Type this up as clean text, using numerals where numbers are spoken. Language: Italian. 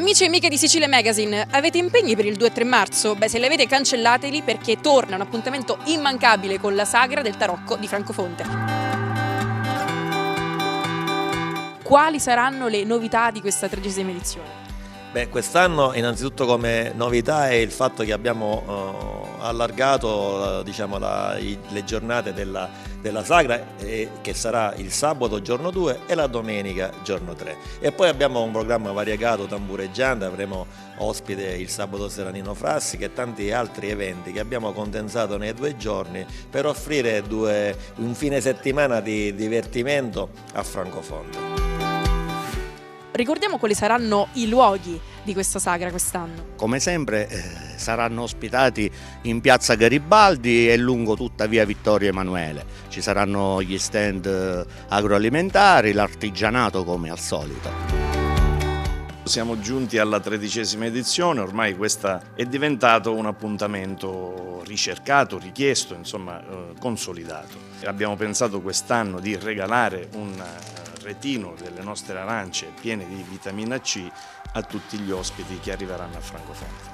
Amici e amiche di Sicile Magazine, avete impegni per il 2 e 3 marzo? Se li avete cancellateli perché torna un appuntamento immancabile con la sagra del tarocco di Francofonte. Quali saranno le novità di questa 13ª edizione? Quest'anno innanzitutto come novità è il fatto che abbiamo allargato le giornate della sagra, che sarà il sabato giorno 2 e la domenica giorno 3. E poi abbiamo un programma variegato tambureggiante, avremo ospite il sabato sera Nino Frassi e tanti altri eventi che abbiamo condensato nei 2 giorni per offrire un fine settimana di divertimento a Francofonte. Ricordiamo quali saranno i luoghi di questa sagra quest'anno. Come sempre saranno ospitati in piazza Garibaldi e lungo tutta via Vittorio Emanuele. Ci saranno gli stand agroalimentari, l'artigianato come al solito. Siamo giunti alla 13ª edizione, ormai questa è diventato un appuntamento ricercato, richiesto, insomma consolidato. Abbiamo pensato quest'anno di regalare un retino delle nostre arance piene di vitamina C a tutti gli ospiti che arriveranno a Francofonte.